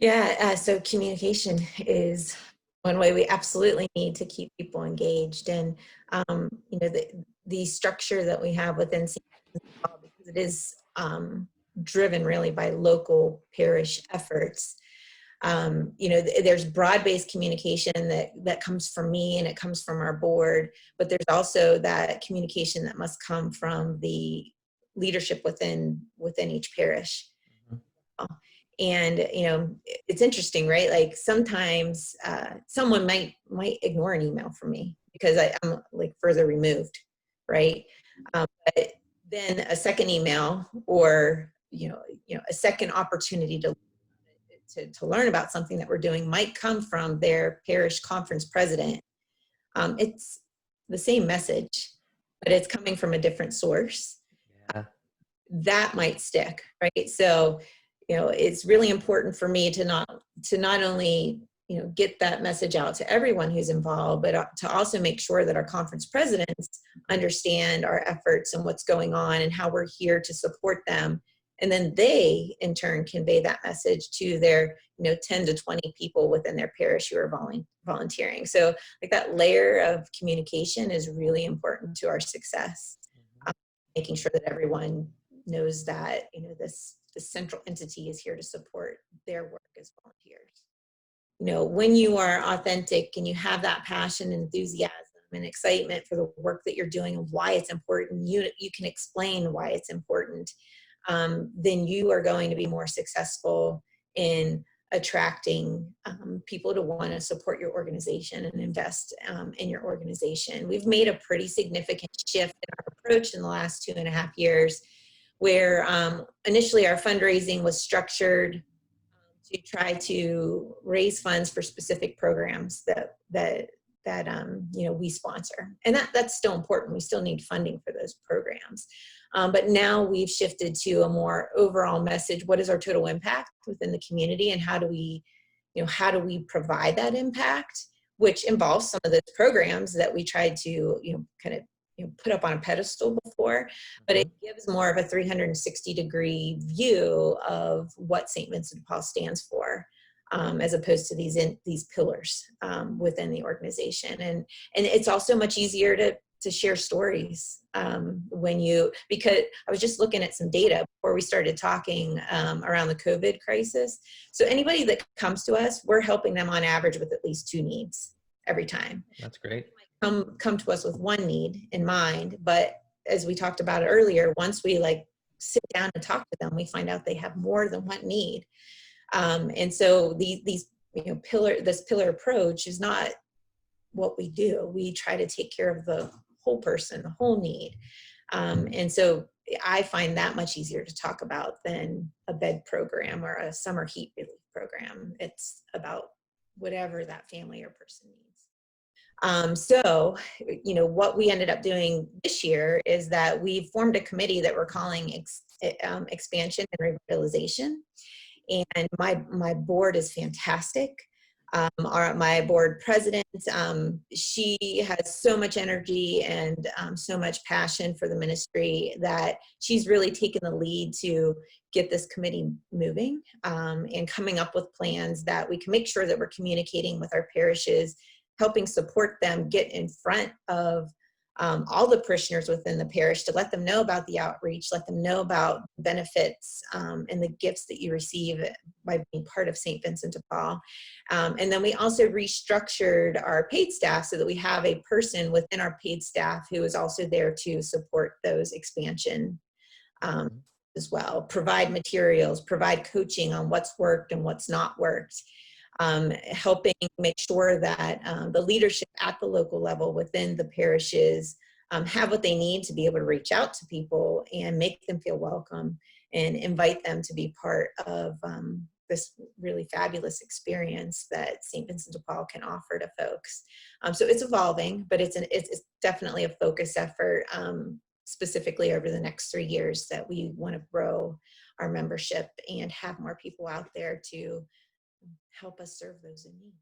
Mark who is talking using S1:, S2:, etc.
S1: Yeah, so communication is one way we absolutely need to keep people engaged. And, the structure that we have within St. Paul, because it is driven really by local parish efforts. There's broad-based communication that comes from me and it comes from our board, but there's also that communication that must come from the leadership within each parish. And it's interesting, right? Like sometimes someone might ignore an email from me because I'm like further removed, right? But then a second email, or a second opportunity to learn about something that we're doing might come from their parish conference president. It's the same message, but it's coming from a different source.
S2: Yeah.
S1: That might stick, right? So, it's really important for me to not only get that message out to everyone who's involved, but to also make sure that our conference presidents understand our efforts and what's going on and how we're here to support them. And then they, in turn, convey that message to their 10 to 20 people within their parish who are volunteering. So, like, that layer of communication is really important to our success. Making sure that everyone knows that this central entity is here to support their work as volunteers. When you are authentic and you have that passion, enthusiasm, and excitement for the work that you're doing and why it's important, you can explain why it's important, then you are going to be more successful in attracting people to want to support your organization and invest in your organization. We've made a pretty significant shift in our approach in the last 2.5 years, where initially our fundraising was structured to try to raise funds for specific programs that we sponsor, and that's still important. We still need funding for those programs, but now we've shifted to a more overall message. What is our total impact within the community, and how do we provide that impact, which involves some of those programs that we tried to kind of put up on a pedestal before, but it gives more of a 360-degree view of what St. Vincent de Paul stands for, as opposed to these pillars within the organization. And it's also much easier to share stories because I was just looking at some data before we started talking around the COVID crisis. So anybody that comes to us, we're helping them on average with at least 2 needs every time.
S2: That's great.
S1: Come to us with one need in mind, but as we talked about earlier, once we sit down and talk to them, we find out they have more than one need. And so this pillar approach is not what we do. We try to take care of the whole person, the whole need. And so I find that much easier to talk about than a bed program or a summer heat relief program. It's about whatever that family or person needs. So, what we ended up doing this year is that we formed a committee that we're calling Expansion and Revitalization. And my board is fantastic. My board president, she has so much energy and so much passion for the ministry that she's really taken the lead to get this committee moving, and coming up with plans that we can make sure that we're communicating with our parishes, helping support them get in front of all the parishioners within the parish, to let them know about the outreach, let them know about benefits and the gifts that you receive by being part of St. Vincent de Paul. And then we also restructured our paid staff so that we have a person within our paid staff who is also there to support those expansion as well, provide materials, provide coaching on what's worked and what's not worked. Helping make sure that the leadership at the local level within the parishes have what they need to be able to reach out to people and make them feel welcome and invite them to be part of this really fabulous experience that St. Vincent de Paul can offer to folks. So it's evolving, but it's definitely a focus effort, specifically over the next 3 years, that we want to grow our membership and have more people out there to help us serve those in need.